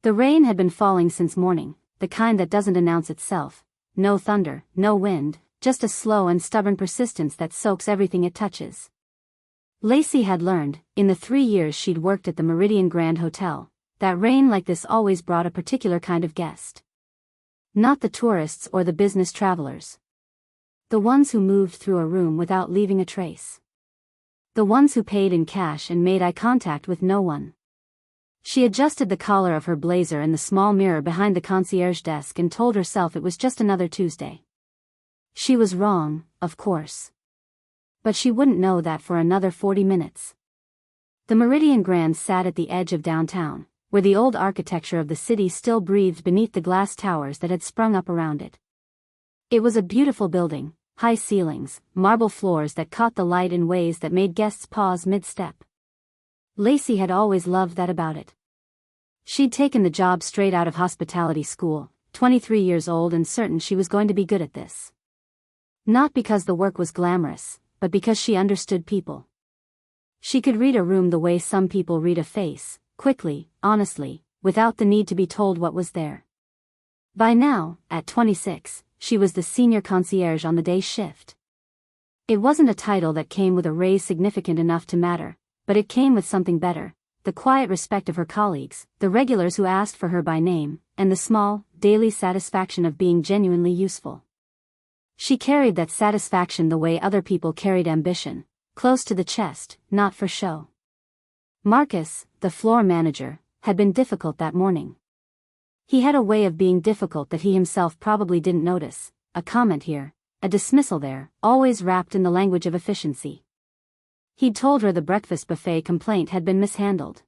The rain had been falling since morning, the kind that doesn't announce itself. No thunder, no wind, just a slow and stubborn persistence that soaks everything it touches. Lacey had learned, in the 3 years she'd worked at the Meridian Grand Hotel, that rain like this always brought a particular kind of guest. Not the tourists or the business travelers. The ones who moved through a room without leaving a trace. The ones who paid in cash and made eye contact with no one. She adjusted the collar of her blazer in the small mirror behind the concierge desk and told herself it was just another Tuesday. She was wrong, of course. But she wouldn't know that for another 40 minutes. The Meridian Grand sat at the edge of downtown, where the old architecture of the city still breathed beneath the glass towers that had sprung up around it. It was a beautiful building, high ceilings, marble floors that caught the light in ways that made guests pause mid-step. Lacey had always loved that about it. She'd taken the job straight out of hospitality school, 23 years old and certain she was going to be good at this. Not because the work was glamorous, but because she understood people. She could read a room the way some people read a face, quickly, honestly, without the need to be told what was there. By now, at 26, she was the senior concierge on the day shift. It wasn't a title that came with a raise significant enough to matter, but it came with something better, the quiet respect of her colleagues, the regulars who asked for her by name, and the small, daily satisfaction of being genuinely useful. She carried that satisfaction the way other people carried ambition, close to the chest, not for show. Marcus, the floor manager, had been difficult that morning. He had a way of being difficult that he himself probably didn't notice, a comment here, a dismissal there, always wrapped in the language of efficiency. He'd told her the breakfast buffet complaint had been mishandled.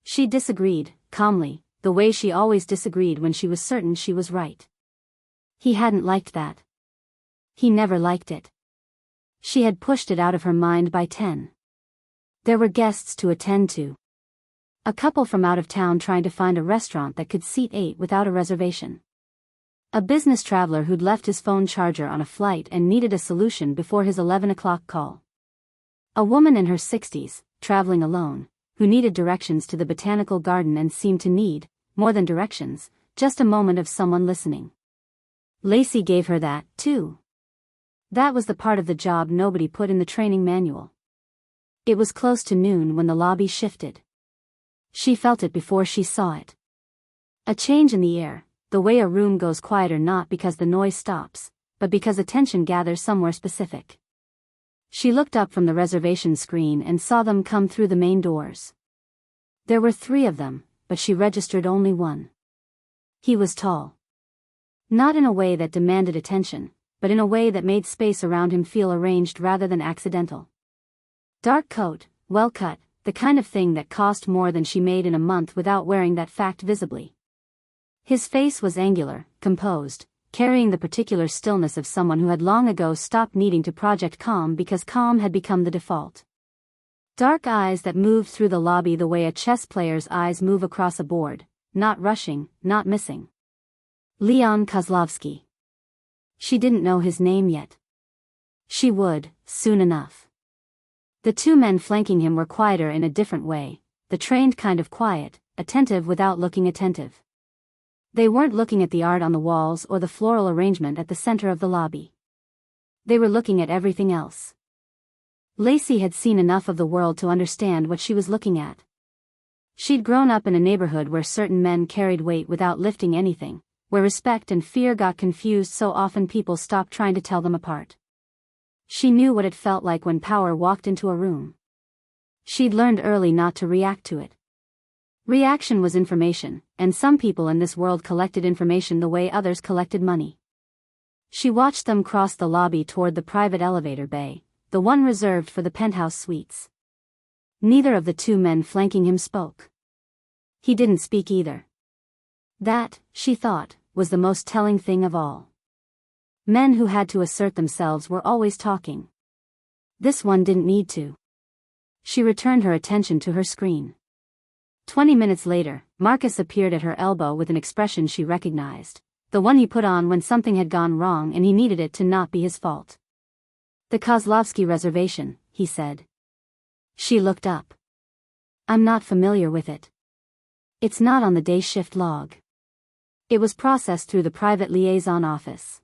She disagreed, calmly, the way she always disagreed when she was certain she was right. He hadn't liked that. He never liked it. She had pushed it out of her mind by 10. There were guests to attend to. A couple from out of town trying to find a restaurant that could seat 8 without a reservation. A business traveler who'd left his phone charger on a flight and needed a solution before his 11 o'clock call. A woman in her 60s, traveling alone, who needed directions to the botanical garden and seemed to need, more than directions, just a moment of someone listening. Lacey gave her that, too. That was the part of the job nobody put in the training manual. It was close to noon when the lobby shifted. She felt it before she saw it. A change in the air, the way a room goes quieter not because the noise stops, but because attention gathers somewhere specific. She looked up from the reservation screen and saw them come through the main doors. There were 3 of them, but she registered only one. He was tall. Not in a way that demanded attention, but in a way that made space around him feel arranged rather than accidental. Dark coat, well cut, the kind of thing that cost more than she made in a month without wearing that fact visibly. His face was angular, composed, carrying the particular stillness of someone who had long ago stopped needing to project calm because calm had become the default. Dark eyes that moved through the lobby the way a chess player's eyes move across a board, not rushing, not missing. Leon Kozlovsky. She didn't know his name yet. She would, soon enough. The 2 men flanking him were quieter in a different way, the trained kind of quiet, attentive without looking attentive. They weren't looking at the art on the walls or the floral arrangement at the center of the lobby. They were looking at everything else. Lacey had seen enough of the world to understand what she was looking at. She'd grown up in a neighborhood where certain men carried weight without lifting anything, where respect and fear got confused so often people stopped trying to tell them apart. She knew what it felt like when power walked into a room. She'd learned early not to react to it. Reaction was information, and some people in this world collected information the way others collected money. She watched them cross the lobby toward the private elevator bay, the one reserved for the penthouse suites. Neither of the 2 men flanking him spoke. He didn't speak either. That, she thought, was the most telling thing of all. Men who had to assert themselves were always talking. This one didn't need to. She returned her attention to her screen. 20 minutes later, Marcus appeared at her elbow with an expression she recognized, the one he put on when something had gone wrong and he needed it to not be his fault. "The Kozlovsky reservation," he said. She looked up. "I'm not familiar with it." It's not on the day shift log. It was processed through the private liaison office.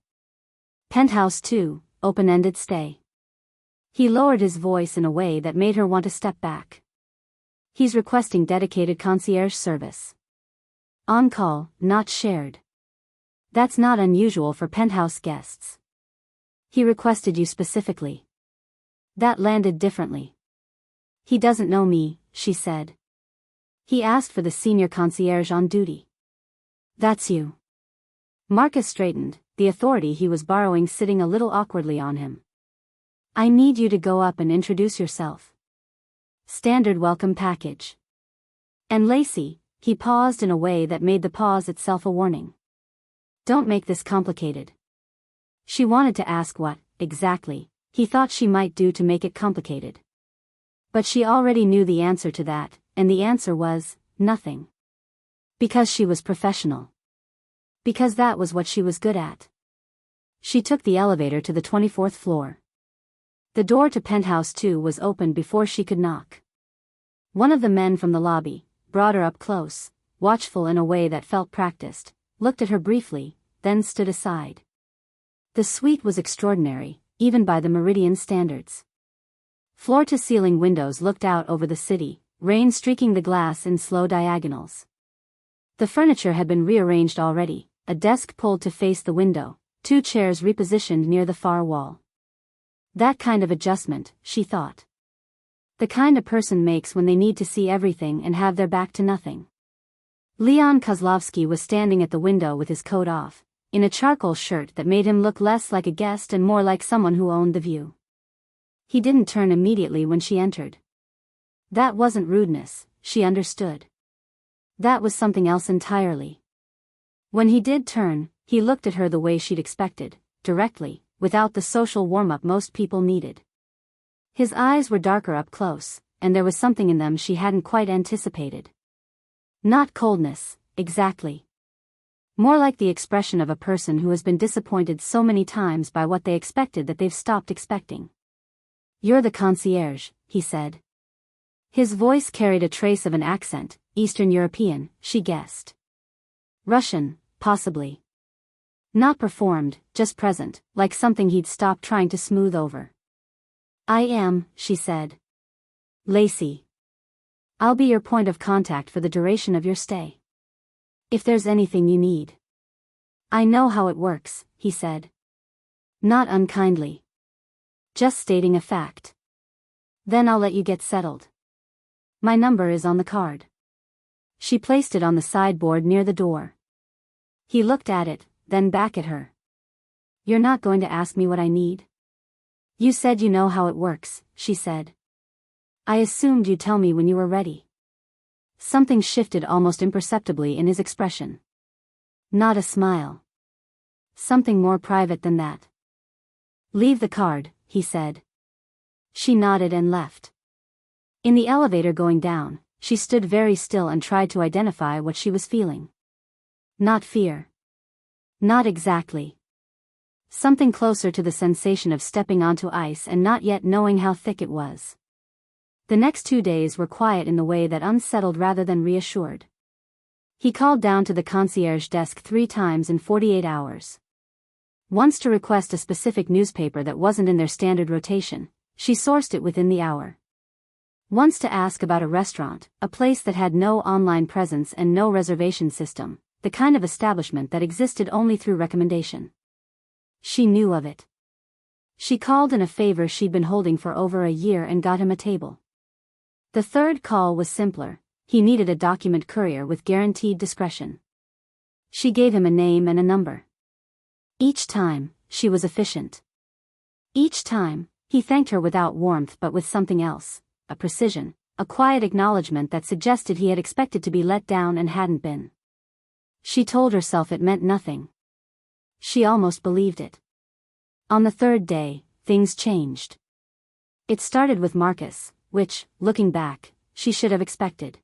Penthouse 2, open-ended stay. He lowered his voice in a way that made her want to step back. He's requesting dedicated concierge service. On call, not shared. That's not unusual for penthouse guests. He requested you specifically. That landed differently. He doesn't know me, she said. He asked for the senior concierge on duty. That's you. Marcus straightened, the authority he was borrowing sitting a little awkwardly on him. I need you to go up and introduce yourself. Standard welcome package. And Lacey, he paused in a way that made the pause itself a warning. Don't make this complicated. She wanted to ask what, exactly, he thought she might do to make it complicated. But she already knew the answer to that, and the answer was, nothing. Because she was professional. Because that was what she was good at. She took the elevator to the 24th floor. The door to penthouse 2 was open before she could knock. One of the men from the lobby, brought her up close, watchful in a way that felt practiced, looked at her briefly, then stood aside. The suite was extraordinary, even by the Meridian standards. Floor-to-ceiling windows looked out over the city, rain streaking the glass in slow diagonals. The furniture had been rearranged already, a desk pulled to face the window, 2 chairs repositioned near the far wall. That kind of adjustment, she thought. The kind a person makes when they need to see everything and have their back to nothing. Leon Kozlovsky was standing at the window with his coat off, in a charcoal shirt that made him look less like a guest and more like someone who owned the view. He didn't turn immediately when she entered. That wasn't rudeness, she understood. That was something else entirely. When he did turn, he looked at her the way she'd expected, directly, without the social warm-up most people needed. His eyes were darker up close, and there was something in them she hadn't quite anticipated. Not coldness, exactly. More like the expression of a person who has been disappointed so many times by what they expected that they've stopped expecting. You're the concierge, he said. His voice carried a trace of an accent, Eastern European, she guessed. Russian, possibly. Not performed, just present, like something he'd stopped trying to smooth over. I am, she said. Lacey. I'll be your point of contact for the duration of your stay. If there's anything you need. I know how it works, he said. Not unkindly. Just stating a fact. Then I'll let you get settled. My number is on the card. She placed it on the sideboard near the door. He looked at it, then back at her. You're not going to ask me what I need? You said you know how it works, she said. I assumed you'd tell me when you were ready. Something shifted almost imperceptibly in his expression. Not a smile. Something more private than that. Leave the card, he said. She nodded and left. In the elevator going down, she stood very still and tried to identify what she was feeling. Not fear. Not exactly. Something closer to the sensation of stepping onto ice and not yet knowing how thick it was. The next 2 days were quiet in the way that unsettled rather than reassured. He called down to the concierge desk 3 times in 48 hours. Once to request a specific newspaper that wasn't in their standard rotation, she sourced it within the hour. Once to ask about a restaurant, a place that had no online presence and no reservation system, the kind of establishment that existed only through recommendation. She knew of it. She called in a favor she'd been holding for over a year and got him a table. The third call was simpler. He needed a document courier with guaranteed discretion. She gave him a name and a number. Each time, she was efficient. Each time, he thanked her without warmth but with something else, a precision, a quiet acknowledgement that suggested he had expected to be let down and hadn't been. She told herself it meant nothing. She almost believed it. On the 3rd day, things changed. It started with Marcus, which, looking back, she should have expected.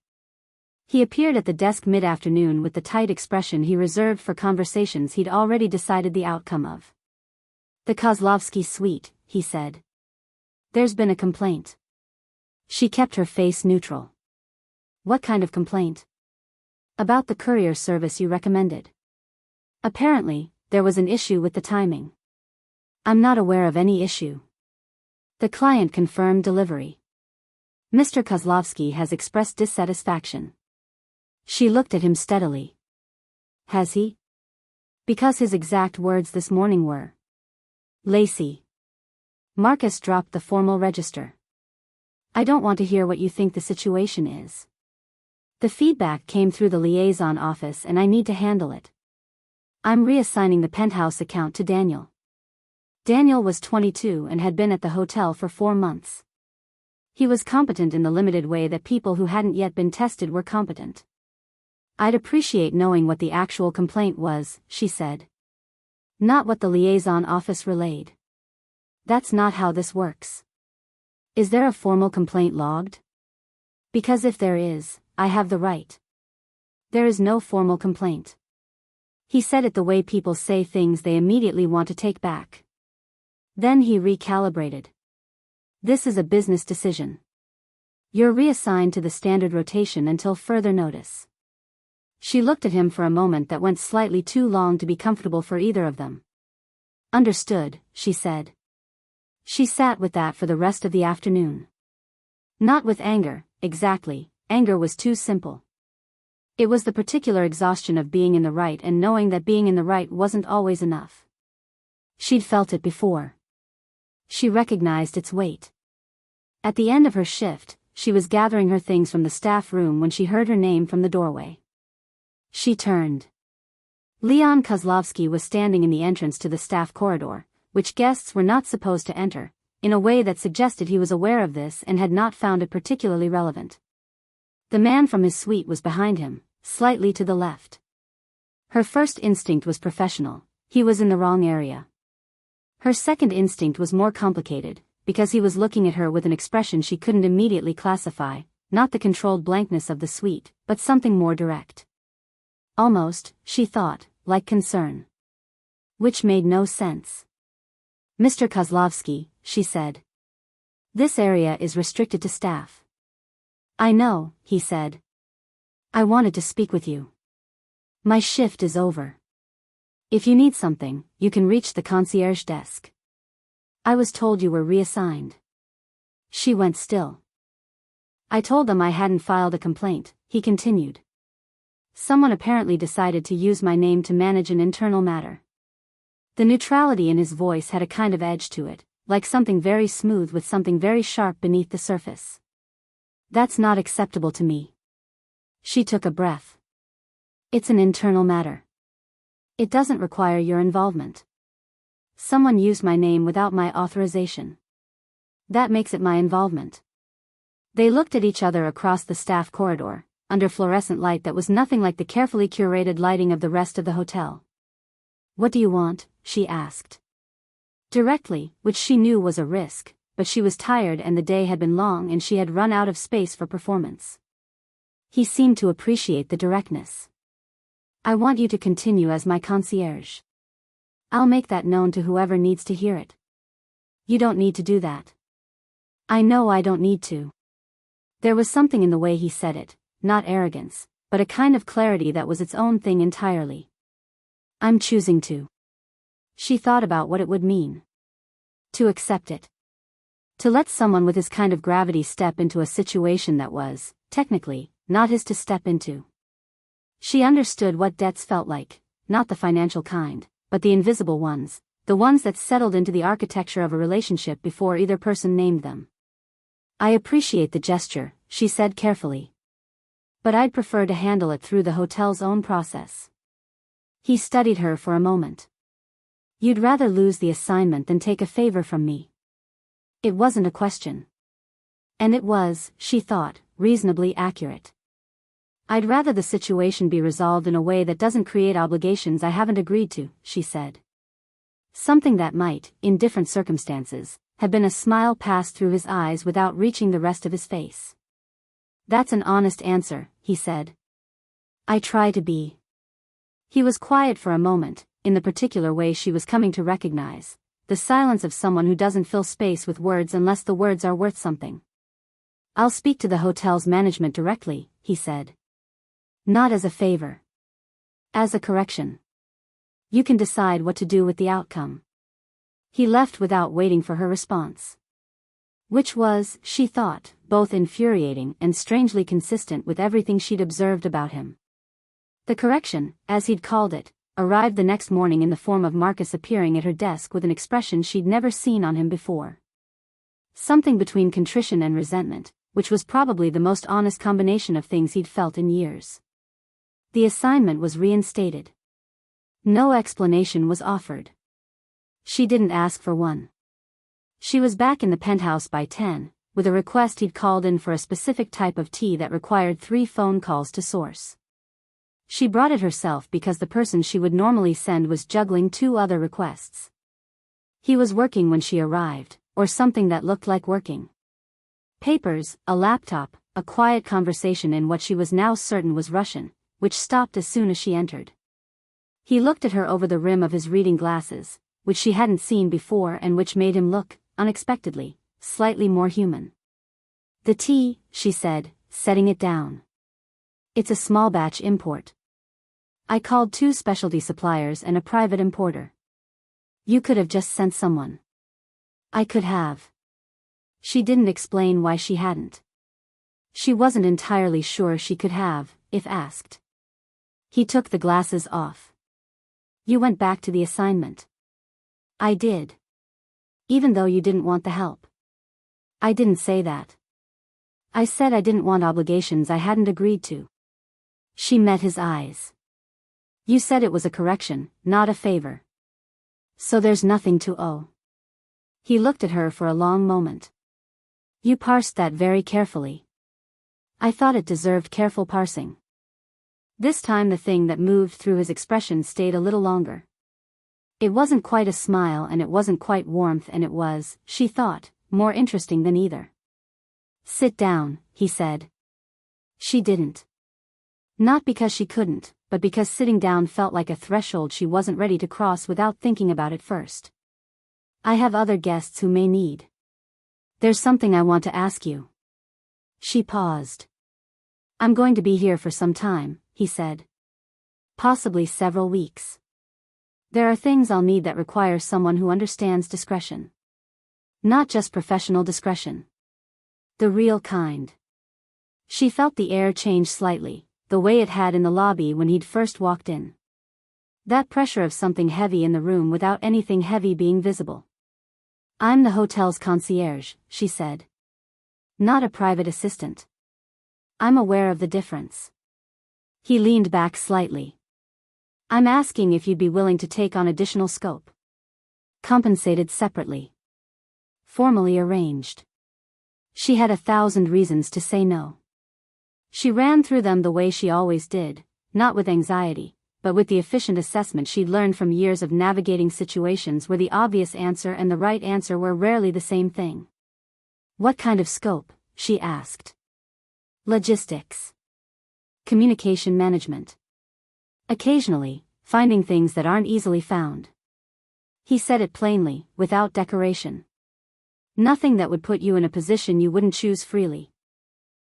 He appeared at the desk mid-afternoon with the tight expression he reserved for conversations he'd already decided the outcome of. The Kozlovsky suite, he said. There's been a complaint. She kept her face neutral. What kind of complaint? About the courier service you recommended. Apparently, there was an issue with the timing. I'm not aware of any issue. The client confirmed delivery. Mr. Kozlovsky has expressed dissatisfaction. She looked at him steadily. Has he? Because his exact words this morning were, Lacey. Marcus dropped the formal register. I don't want to hear what you think the situation is. The feedback came through the liaison office and I need to handle it. I'm reassigning the penthouse account to Daniel. Daniel was 22 and had been at the hotel for 4 months. He was competent in the limited way that people who hadn't yet been tested were competent. I'd appreciate knowing what the actual complaint was, she said. Not what the liaison office relayed. That's not how this works. Is there a formal complaint logged? Because if there is, I have the right. There is no formal complaint. He said it the way people say things they immediately want to take back. Then he recalibrated. This is a business decision. You're reassigned to the standard rotation until further notice. She looked at him for a moment that went slightly too long to be comfortable for either of them. Understood, she said. She sat with that for the rest of the afternoon. Not with anger, exactly, anger was too simple. It was the particular exhaustion of being in the right and knowing that being in the right wasn't always enough. She'd felt it before. She recognized its weight. At the end of her shift, she was gathering her things from the staff room when she heard her name from the doorway. She turned. Leon Kozlovsky was standing in the entrance to the staff corridor, which guests were not supposed to enter, in a way that suggested he was aware of this and had not found it particularly relevant. The man from his suite was behind him, slightly to the left. Her first instinct was professional, he was in the wrong area. Her second instinct was more complicated, because he was looking at her with an expression she couldn't immediately classify, not the controlled blankness of the suite, but something more direct. Almost, she thought, like concern. Which made no sense. Mr. Kozlovsky, she said. This area is restricted to staff. I know, he said. I wanted to speak with you. My shift is over. If you need something, you can reach the concierge desk. I was told you were reassigned. She went still. I told them I hadn't filed a complaint, he continued. Someone apparently decided to use my name to manage an internal matter. The neutrality in his voice had a kind of edge to it, like something very smooth with something very sharp beneath the surface. That's not acceptable to me. She took a breath. It's an internal matter. It doesn't require your involvement. Someone used my name without my authorization. That makes it my involvement. They looked at each other across the staff corridor, under fluorescent light that was nothing like the carefully curated lighting of the rest of the hotel. What do you want? She asked. Directly, which she knew was a risk, but she was tired and the day had been long and she had run out of space for performance. He seemed to appreciate the directness. I want you to continue as my concierge. I'll make that known to whoever needs to hear it. You don't need to do that. I know I don't need to. There was something in the way he said it, not arrogance, but a kind of clarity that was its own thing entirely. I'm choosing to. She thought about what it would mean. To accept it. To let someone with his kind of gravity step into a situation that was, technically, not his to step into. She understood what debts felt like, not the financial kind, but the invisible ones, the ones that settled into the architecture of a relationship before either person named them. I appreciate the gesture, she said carefully. But I'd prefer to handle it through the hotel's own process. He studied her for a moment. You'd rather lose the assignment than take a favor from me. It wasn't a question. And it was, she thought, reasonably accurate. I'd rather the situation be resolved in a way that doesn't create obligations I haven't agreed to, she said. Something that might, in different circumstances, have been a smile passed through his eyes without reaching the rest of his face. That's an honest answer, he said. I try to be. He was quiet for a moment, in the particular way she was coming to recognize, the silence of someone who doesn't fill space with words unless the words are worth something. I'll speak to the hotel's management directly, he said. Not as a favor. As a correction. You can decide what to do with the outcome. He left without waiting for her response. Which was, she thought, both infuriating and strangely consistent with everything she'd observed about him. The correction, as he'd called it, arrived the next morning in the form of Marcus appearing at her desk with an expression she'd never seen on him before. Something between contrition and resentment, which was probably the most honest combination of things he'd felt in years. The assignment was reinstated. No explanation was offered. She didn't ask for one. She was back in the penthouse by 10, with a request he'd called in for a specific type of tea that required 3 phone calls to source. She brought it herself because the person she would normally send was juggling 2 other requests. He was working when she arrived, or something that looked like working. Papers, a laptop, a quiet conversation in what she was now certain was Russian, which stopped as soon as she entered. He looked at her over the rim of his reading glasses, which she hadn't seen before and which made him look, unexpectedly, slightly more human. The tea, she said, setting it down. It's a small batch import. I called 2 specialty suppliers and a private importer. You could have just sent someone. I could have. She didn't explain why she hadn't. She wasn't entirely sure she could have, if asked. He took the glasses off. You went back to the assignment. I did. Even though you didn't want the help. I didn't say that. I said I didn't want obligations I hadn't agreed to. She met his eyes. You said it was a correction, not a favor. So there's nothing to owe. He looked at her for a long moment. You parsed that very carefully. I thought it deserved careful parsing. This time the thing that moved through his expression stayed a little longer. It wasn't quite a smile and it wasn't quite warmth and it was, she thought, more interesting than either. Sit down, he said. She didn't. Not because she couldn't, but because sitting down felt like a threshold she wasn't ready to cross without thinking about it first. I have other guests who may need. There's something I want to ask you. She paused. I'm going to be here for some time, he said. Possibly several weeks. There are things I'll need that require someone who understands discretion. Not just professional discretion. The real kind. She felt the air change slightly, the way it had in the lobby when he'd first walked in. That pressure of something heavy in the room without anything heavy being visible. I'm the hotel's concierge, she said. Not a private assistant. I'm aware of the difference. He leaned back slightly. I'm asking if you'd be willing to take on additional scope. Compensated separately. Formally arranged. She had 1,000 reasons to say no. She ran through them the way she always did, not with anxiety, but with the efficient assessment she'd learned from years of navigating situations where the obvious answer and the right answer were rarely the same thing. What kind of scope? She asked. Logistics. Communication management. Occasionally, finding things that aren't easily found. He said it plainly, without decoration. Nothing that would put you in a position you wouldn't choose freely.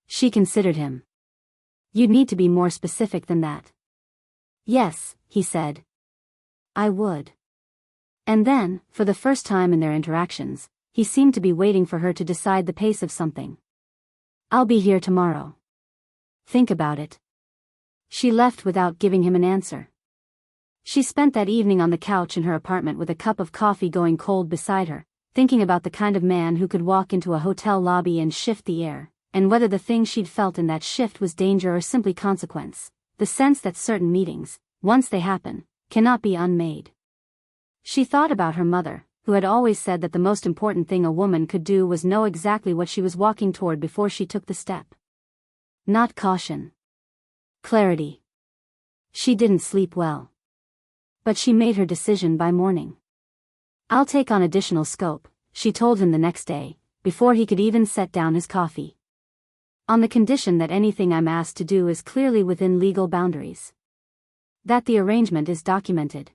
She considered him. You'd need to be more specific than that. Yes, he said. I would. And then, for the first time in their interactions, he seemed to be waiting for her to decide the pace of something. I'll be here tomorrow. Think about it. She left without giving him an answer. She spent that evening on the couch in her apartment with a cup of coffee going cold beside her, thinking about the kind of man who could walk into a hotel lobby and shift the air, and whether the thing she'd felt in that shift was danger or simply consequence, the sense that certain meetings, once they happen, cannot be unmade. She thought about her mother, who had always said that the most important thing a woman could do was know exactly what she was walking toward before she took the step. Not caution. Clarity. She didn't sleep well. But she made her decision by morning. I'll take on additional scope, she told him the next day, before he could even set down his coffee. On the condition that anything I'm asked to do is clearly within legal boundaries. That the arrangement is documented.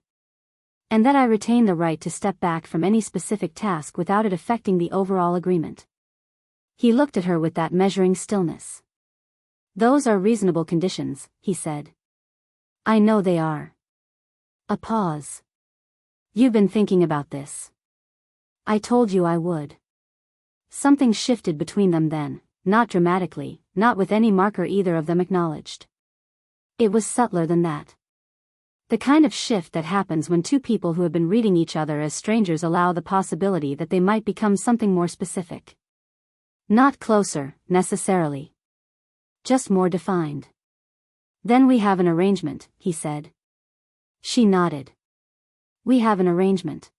And that I retain the right to step back from any specific task without it affecting the overall agreement. He looked at her with that measuring stillness. Those are reasonable conditions, he said. I know they are. A pause. You've been thinking about this. I told you I would. Something shifted between them then, not dramatically, not with any marker either of them acknowledged. It was subtler than that. The kind of shift that happens when two people who have been reading each other as strangers allow the possibility that they might become something more specific. Not closer, necessarily. Just more defined. Then we have an arrangement, he said. She nodded. We have an arrangement.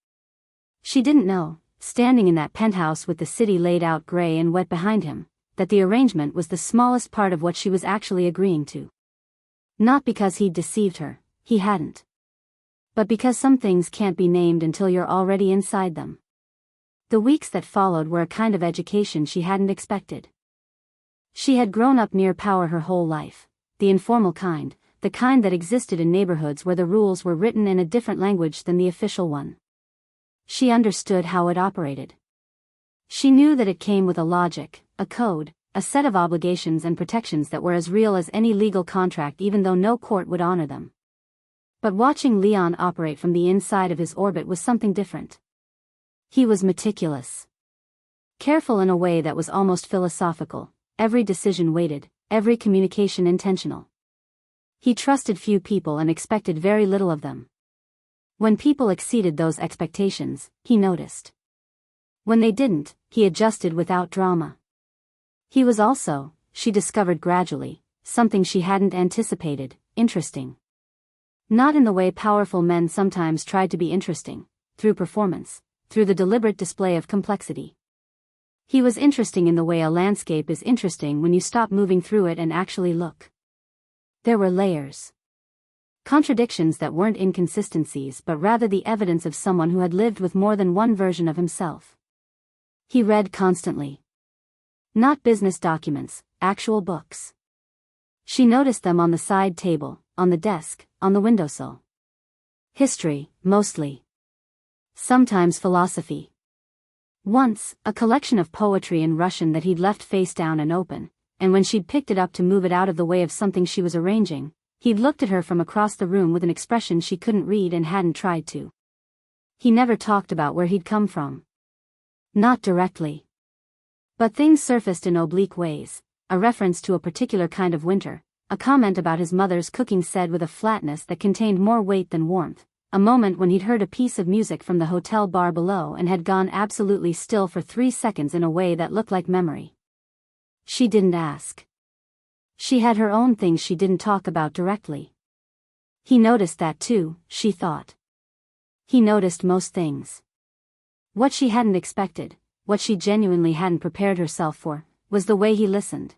She didn't know, standing in that penthouse with the city laid out gray and wet behind him, that the arrangement was the smallest part of what she was actually agreeing to. Not because he'd deceived her, he hadn't. But because some things can't be named until you're already inside them. The weeks that followed were a kind of education she hadn't expected. She had grown up near power her whole life, the informal kind, the kind that existed in neighborhoods where the rules were written in a different language than the official one. She understood how it operated. She knew that it came with a logic, a code, a set of obligations and protections that were as real as any legal contract even though no court would honor them. But watching Leon operate from the inside of his orbit was something different. He was meticulous. Careful in a way that was almost philosophical, every decision weighted, every communication intentional. He trusted few people and expected very little of them. When people exceeded those expectations, he noticed. When they didn't, he adjusted without drama. He was also, she discovered gradually, something she hadn't anticipated, interesting. Not in the way powerful men sometimes tried to be interesting, through performance, through the deliberate display of complexity. He was interesting in the way a landscape is interesting when you stop moving through it and actually look. There were layers. Contradictions that weren't inconsistencies but rather the evidence of someone who had lived with more than one version of himself. He read constantly. Not business documents, actual books. She noticed them on the side table, on the desk, on the windowsill. History, mostly. Sometimes philosophy. Once, a collection of poetry in Russian that he'd left face down and open, and when she'd picked it up to move it out of the way of something she was arranging, he'd looked at her from across the room with an expression she couldn't read and hadn't tried to. He never talked about where he'd come from. Not directly. But things surfaced in oblique ways, a reference to a particular kind of winter, a comment about his mother's cooking said with a flatness that contained more weight than warmth, a moment when he'd heard a piece of music from the hotel bar below and had gone absolutely still for 3 seconds in a way that looked like memory. She didn't ask. She had her own things she didn't talk about directly. He noticed that too, she thought. He noticed most things. What she hadn't expected, what she genuinely hadn't prepared herself for, was the way he listened.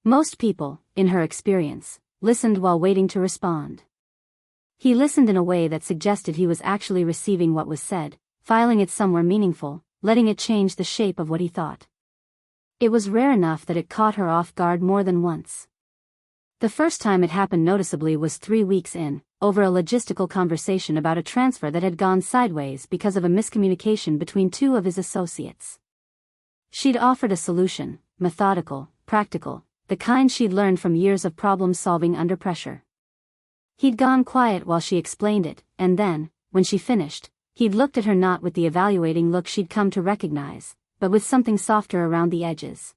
Most people, in her experience, listened while waiting to respond. He listened in a way that suggested he was actually receiving what was said, filing it somewhere meaningful, letting it change the shape of what he thought. It was rare enough that it caught her off guard more than once. The first time it happened noticeably was 3 weeks in, over a logistical conversation about a transfer that had gone sideways because of a miscommunication between 2 of his associates. She'd offered a solution, methodical, practical, the kind she'd learned from years of problem-solving under pressure. He'd gone quiet while she explained it, and then, when she finished, he'd looked at her not with the evaluating look she'd come to recognize, but with something softer around the edges.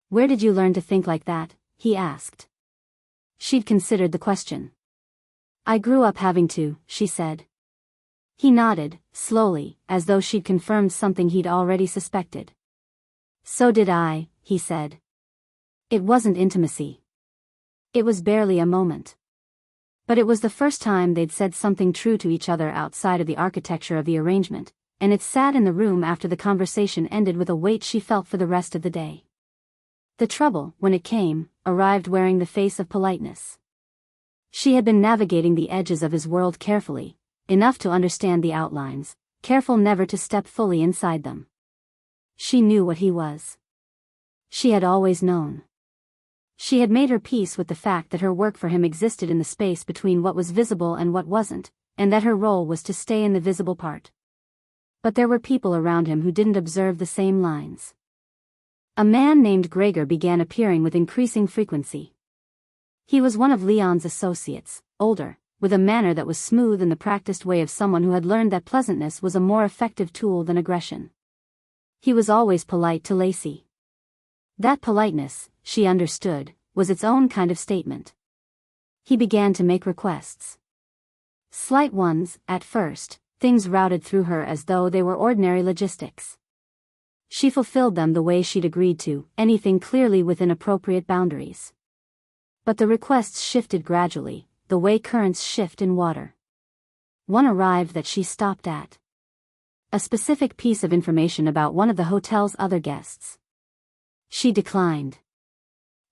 "Where did you learn to think like that?" he asked. She'd considered the question. "I grew up having to," she said. He nodded, slowly, as though she'd confirmed something he'd already suspected. "So did I," he said. It wasn't intimacy. It was barely a moment. But it was the first time they'd said something true to each other outside of the architecture of the arrangement, and it sat in the room after the conversation ended with a weight she felt for the rest of the day. The trouble, when it came, arrived wearing the face of politeness. She had been navigating the edges of his world carefully, enough to understand the outlines, careful never to step fully inside them. She knew what he was. She had always known. She had made her peace with the fact that her work for him existed in the space between what was visible and what wasn't, and that her role was to stay in the visible part. But there were people around him who didn't observe the same lines. A man named Gregor began appearing with increasing frequency. He was one of Leon's associates, older, with a manner that was smooth and the practiced way of someone who had learned that pleasantness was a more effective tool than aggression. He was always polite to Lacey. That politeness, she understood, was its own kind of statement. He began to make requests. Slight ones, at first, things routed through her as though they were ordinary logistics. She fulfilled them the way she'd agreed to, anything clearly within appropriate boundaries. But the requests shifted gradually, the way currents shift in water. One arrived that she stopped at. A specific piece of information about one of the hotel's other guests. She declined.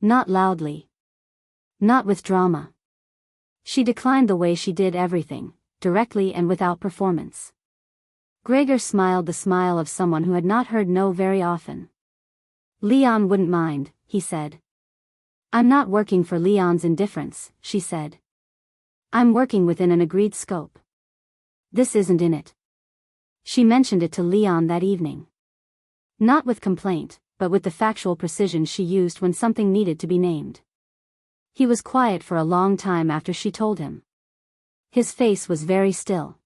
Not loudly. Not with drama. She declined the way she did everything, directly and without performance. Gregor smiled the smile of someone who had not heard no very often. Leon wouldn't mind, he said. I'm not working for Leon's indifference, she said. I'm working within an agreed scope. This isn't in it. She mentioned it to Leon that evening. Not with complaint, but with the factual precision she used when something needed to be named. He was quiet for a long time after she told him. His face was very still.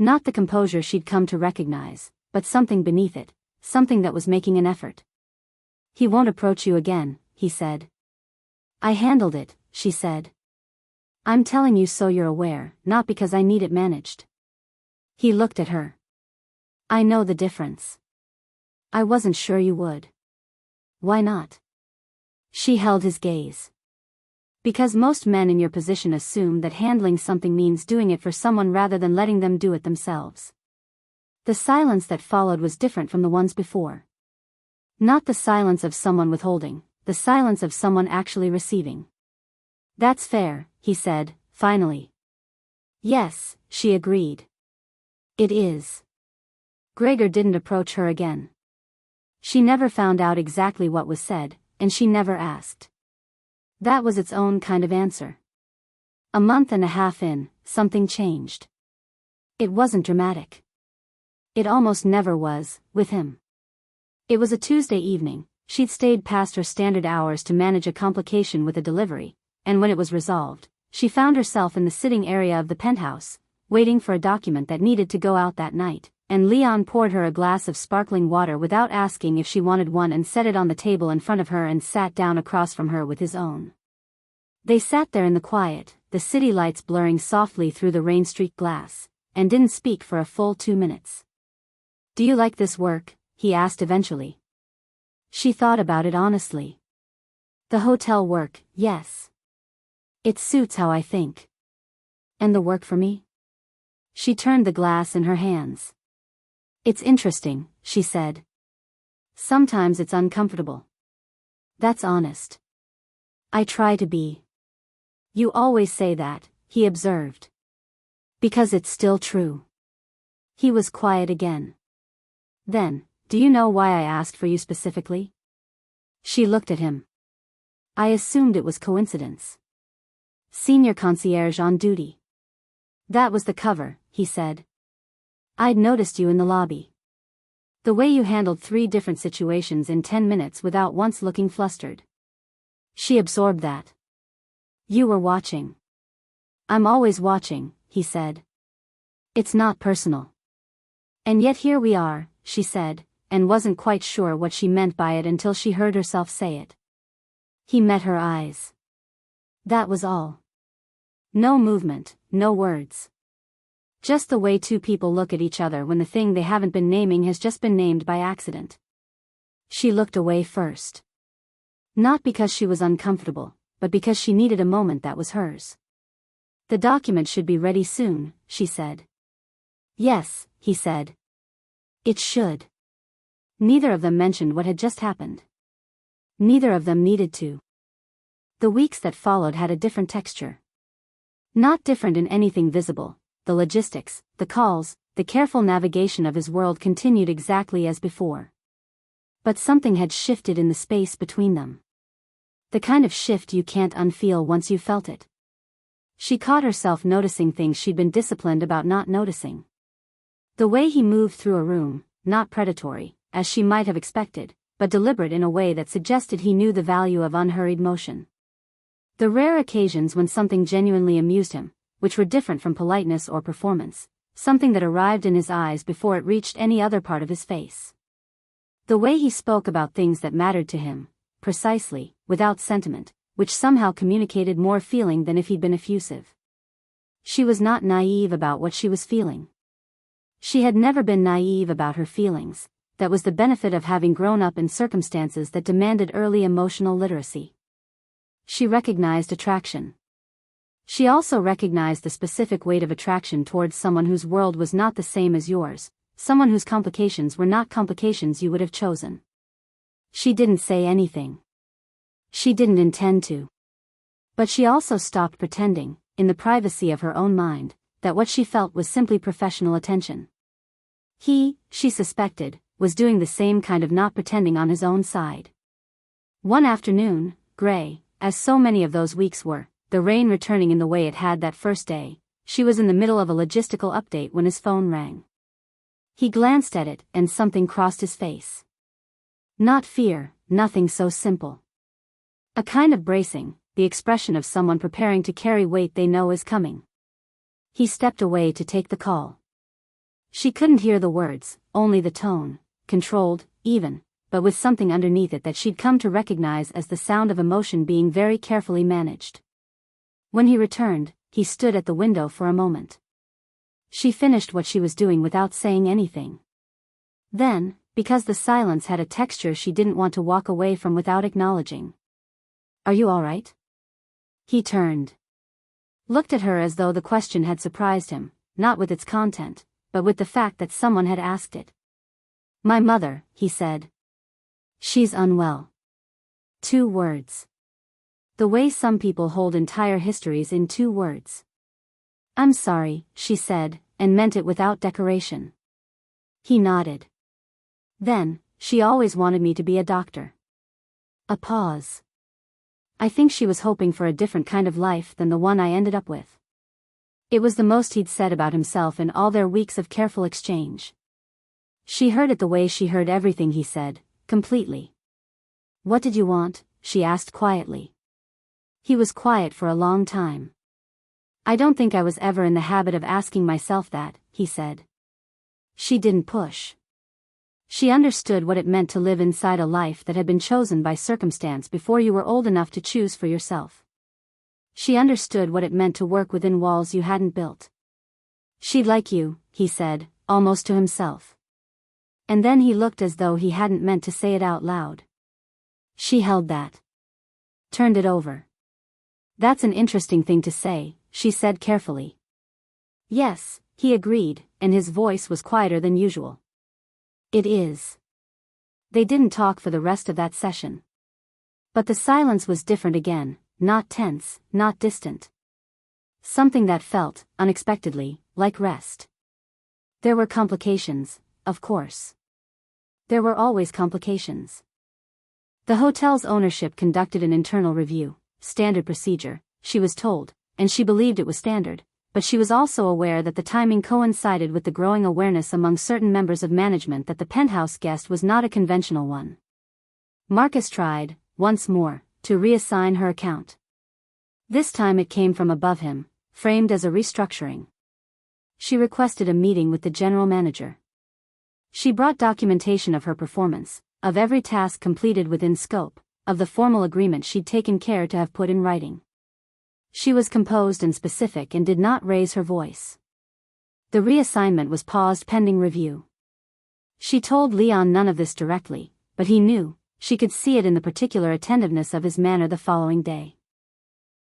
Not the composure she'd come to recognize, but something beneath it, something that was making an effort. He won't approach you again, he said. I handled it, she said. I'm telling you so you're aware, not because I need it managed. He looked at her. I know the difference. I wasn't sure you would. Why not? She held his gaze. Because most men in your position assume that handling something means doing it for someone rather than letting them do it themselves. The silence that followed was different from the ones before. Not the silence of someone withholding, the silence of someone actually receiving. That's fair, he said, finally. Yes, she agreed. It is. Gregor didn't approach her again. She never found out exactly what was said, and she never asked. That was its own kind of answer. A month and a half in, something changed. It wasn't dramatic. It almost never was, with him. It was a Tuesday evening, she'd stayed past her standard hours to manage a complication with a delivery, and when it was resolved, she found herself in the sitting area of the penthouse, waiting for a document that needed to go out that night, and Leon poured her a glass of sparkling water without asking if she wanted one and set it on the table in front of her and sat down across from her with his own. They sat there in the quiet, the city lights blurring softly through the rain-streaked glass, and didn't speak for a full 2 minutes. Do you like this work? He asked eventually. She thought about it honestly. The hotel work, yes. It suits how I think. And the work for me? She turned the glass in her hands. It's interesting, she said. Sometimes it's uncomfortable. That's honest. I try to be. You always say that, he observed. Because it's still true. He was quiet again. Then, do you know why I asked for you specifically? She looked at him. I assumed it was coincidence. Senior concierge on duty. That was the cover, he said. I'd noticed you in the lobby. The way you handled 3 different situations in 10 minutes without once looking flustered. She absorbed that. You were watching. I'm always watching, he said. It's not personal. And yet here we are, she said, and wasn't quite sure what she meant by it until she heard herself say it. He met her eyes. That was all. No movement, no words. Just the way 2 people look at each other when the thing they haven't been naming has just been named by accident. She looked away first. Not because she was uncomfortable, but because she needed a moment that was hers. The document should be ready soon, she said. Yes, he said. It should. Neither of them mentioned what had just happened. Neither of them needed to. The weeks that followed had a different texture. Not different in anything visible. The logistics, the calls, the careful navigation of his world continued exactly as before. But something had shifted in the space between them. The kind of shift you can't unfeel once you've felt it. She caught herself noticing things she'd been disciplined about not noticing. The way he moved through a room, not predatory, as she might have expected, but deliberate in a way that suggested he knew the value of unhurried motion. The rare occasions when something genuinely amused him, which were different from politeness or performance, something that arrived in his eyes before it reached any other part of his face. The way he spoke about things that mattered to him, precisely, without sentiment, which somehow communicated more feeling than if he'd been effusive. She was not naive about what she was feeling. She had never been naive about her feelings. That was the benefit of having grown up in circumstances that demanded early emotional literacy. She recognized attraction. She also recognized the specific weight of attraction towards someone whose world was not the same as yours, someone whose complications were not complications you would have chosen. She didn't say anything. She didn't intend to. But she also stopped pretending, in the privacy of her own mind, that what she felt was simply professional attention. He, she suspected, was doing the same kind of not pretending on his own side. One afternoon, gray, as so many of those weeks were, the rain returning in the way it had that first day, she was in the middle of a logistical update when his phone rang. He glanced at it and something crossed his face. Not fear, nothing so simple. A kind of bracing, the expression of someone preparing to carry weight they know is coming. He stepped away to take the call. She couldn't hear the words, only the tone, controlled, even, but with something underneath it that she'd come to recognize as the sound of emotion being very carefully managed. When he returned, he stood at the window for a moment. She finished what she was doing without saying anything. Then, because the silence had a texture she didn't want to walk away from without acknowledging. "Are you all right?" He turned. Looked at her as though the question had surprised him, not with its content, but with the fact that someone had asked it. "My mother," he said. "She's unwell." 2 words. The way some people hold entire histories in 2 words. "I'm sorry," she said, and meant it without decoration. He nodded. "Then, she always wanted me to be a doctor." A pause. I think she was hoping for a different kind of life than the one I ended up with. It was the most he'd said about himself in all their weeks of careful exchange. She heard it the way she heard everything he said, completely. "What did you want?" she asked quietly. He was quiet for a long time. "I don't think I was ever in the habit of asking myself that," he said. She didn't push. She understood what it meant to live inside a life that had been chosen by circumstance before you were old enough to choose for yourself. She understood what it meant to work within walls you hadn't built. "She'd like you," he said, almost to himself. And then he looked as though he hadn't meant to say it out loud. She held that. Turned it over. "That's an interesting thing to say," she said carefully. "Yes," he agreed, and his voice was quieter than usual. "It is." They didn't talk for the rest of that session. But the silence was different again, not tense, not distant. Something that felt, unexpectedly, like rest. There were complications, of course. There were always complications. The hotel's ownership conducted an internal review, standard procedure, she was told, and she believed it was standard, but she was also aware that the timing coincided with the growing awareness among certain members of management that the penthouse guest was not a conventional one. Marcus tried, once more, to reassign her account. This time it came from above him, framed as a restructuring. She requested a meeting with the general manager. She brought documentation of her performance, of every task completed within scope, of the formal agreement she'd taken care to have put in writing. She was composed and specific and did not raise her voice. The reassignment was paused pending review. She told Leon none of this directly, but he knew, she could see it in the particular attentiveness of his manner the following day.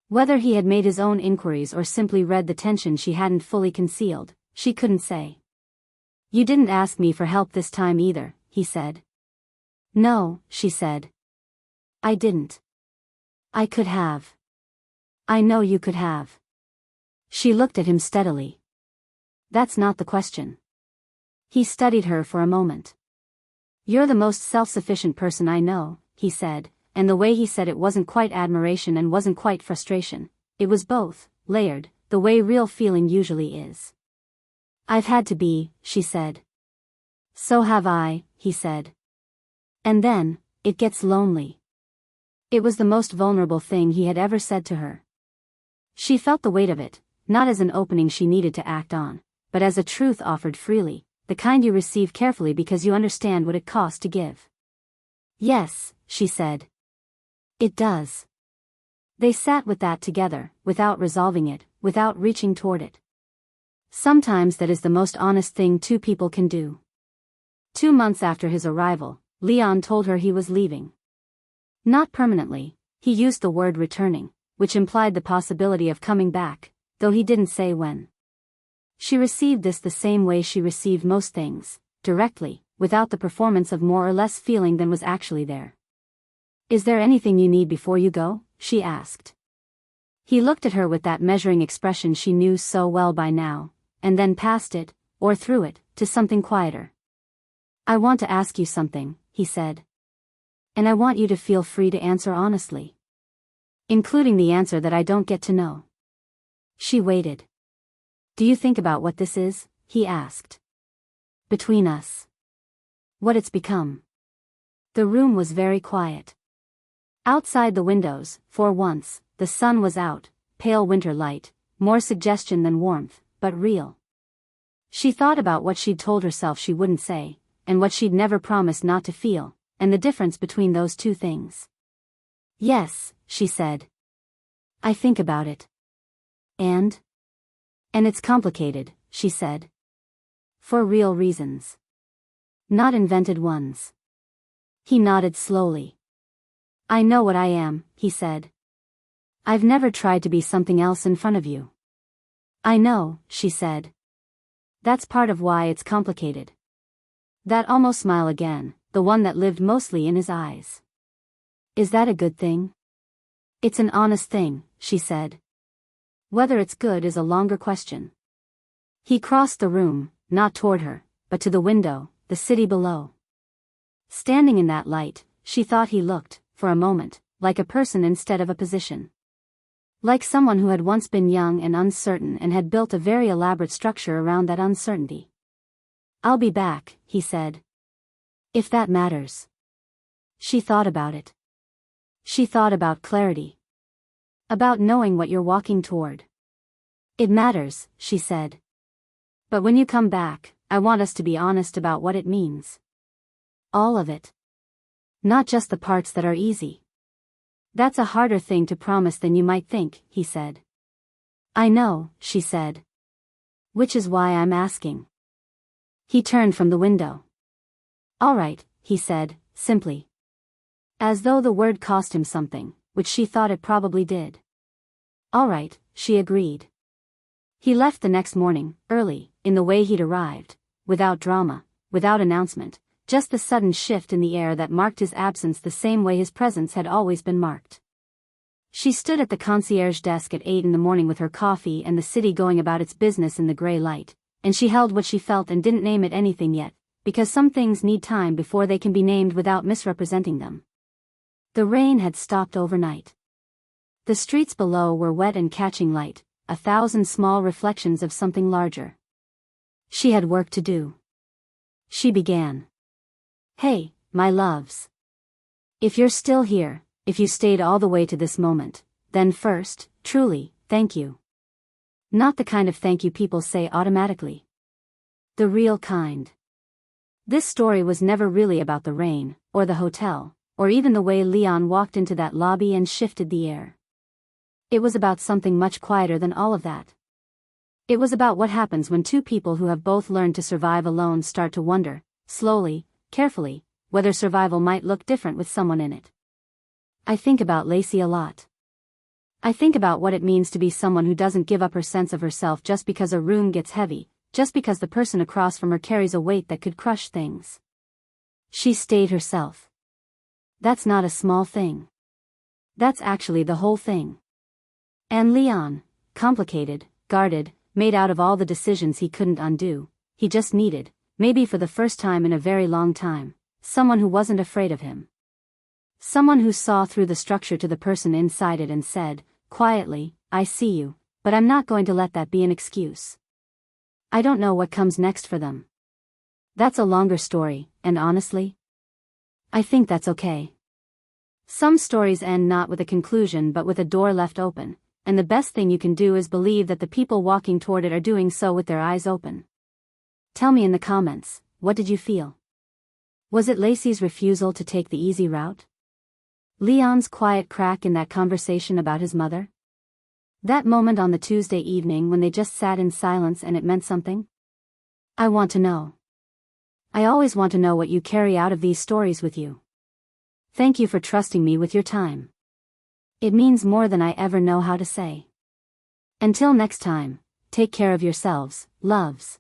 Whether he had made his own inquiries or simply read the tension she hadn't fully concealed, she couldn't say. "You didn't ask me for help this time either," he said. "No," she said. "I didn't. I could have. I know you could have." She looked at him steadily. "That's not the question." He studied her for a moment. "You're the most self-sufficient person I know," he said, and the way he said it wasn't quite admiration and wasn't quite frustration. It was both, layered, the way real feeling usually is. "I've had to be," she said. "So have I," he said. And then, it gets lonely. It was the most vulnerable thing he had ever said to her. She felt the weight of it, not as an opening she needed to act on, but as a truth offered freely, the kind you receive carefully because you understand what it costs to give. Yes, she said. It does. They sat with that together, without resolving it, without reaching toward it. Sometimes that is the most honest thing two people can do. 2 months after his arrival, Leon told her he was leaving. Not permanently, he used the word returning, which implied the possibility of coming back, though he didn't say when. She received this the same way she received most things, directly, without the performance of more or less feeling than was actually there. Is there anything you need before you go? She asked. He looked at her with that measuring expression she knew so well by now, and then passed it, or through it, to something quieter. I want to ask you something, he said. And I want you to feel free to answer honestly. Including the answer that I don't get to know. She waited. Do you think about what this is? He asked. Between us. What it's become. The room was very quiet. Outside the windows, for once, the sun was out, pale winter light, more suggestion than warmth, but real. She thought about what she'd told herself she wouldn't say, and what she'd never promised not to feel, and the difference between those two things. Yes, she said. I think about it. And it's complicated, she said. For real reasons. Not invented ones. He nodded slowly. I know what I am, he said. I've never tried to be something else in front of you. I know, she said. That's part of why it's complicated. That almost smile again, the one that lived mostly in his eyes. Is that a good thing? It's an honest thing, she said. Whether it's good is a longer question. He crossed the room, not toward her, but to the window, the city below. Standing in that light, she thought he looked, for a moment, like a person instead of a position. Like someone who had once been young and uncertain and had built a very elaborate structure around that uncertainty. I'll be back, he said. If that matters. She thought about it. She thought about clarity. About knowing what you're walking toward. It matters, she said. But when you come back, I want us to be honest about what it means. All of it. Not just the parts that are easy. That's a harder thing to promise than you might think, he said. I know, she said. Which is why I'm asking. He turned from the window. All right, he said, simply. As though the word cost him something, which she thought it probably did. All right, she agreed. He left the next morning, early, in the way he'd arrived, without drama, without announcement, just the sudden shift in the air that marked his absence the same way his presence had always been marked. She stood at the concierge desk at 8 in the morning with her coffee and the city going about its business in the gray light, and she held what she felt and didn't name it anything yet, because some things need time before they can be named without misrepresenting them. The rain had stopped overnight. The streets below were wet and catching light, 1,000 small reflections of something larger. She had work to do. She began. Hey, my loves. If you're still here, if you stayed all the way to this moment, then first, truly, thank you. Not the kind of thank you people say automatically. The real kind. This story was never really about the rain, or the hotel, or even the way Leon walked into that lobby and shifted the air. It was about something much quieter than all of that. It was about what happens when two people who have both learned to survive alone start to wonder, slowly, carefully, whether survival might look different with someone in it. I think about Lacey a lot. I think about what it means to be someone who doesn't give up her sense of herself just because a room gets heavy, just because the person across from her carries a weight that could crush things. She stayed herself. That's not a small thing. That's actually the whole thing. And Leon, complicated, guarded, made out of all the decisions he couldn't undo, he just needed, maybe for the first time in a very long time, someone who wasn't afraid of him. Someone who saw through the structure to the person inside it and said, quietly, I see you, but I'm not going to let that be an excuse. I don't know what comes next for them. That's a longer story, and honestly, I think that's okay. Some stories end not with a conclusion but with a door left open, and the best thing you can do is believe that the people walking toward it are doing so with their eyes open. Tell me in the comments, what did you feel? Was it Lacey's refusal to take the easy route? Leon's quiet crack in that conversation about his mother? That moment on the Tuesday evening when they just sat in silence and it meant something? I want to know. I always want to know what you carry out of these stories with you. Thank you for trusting me with your time. It means more than I ever know how to say. Until next time, take care of yourselves, loves.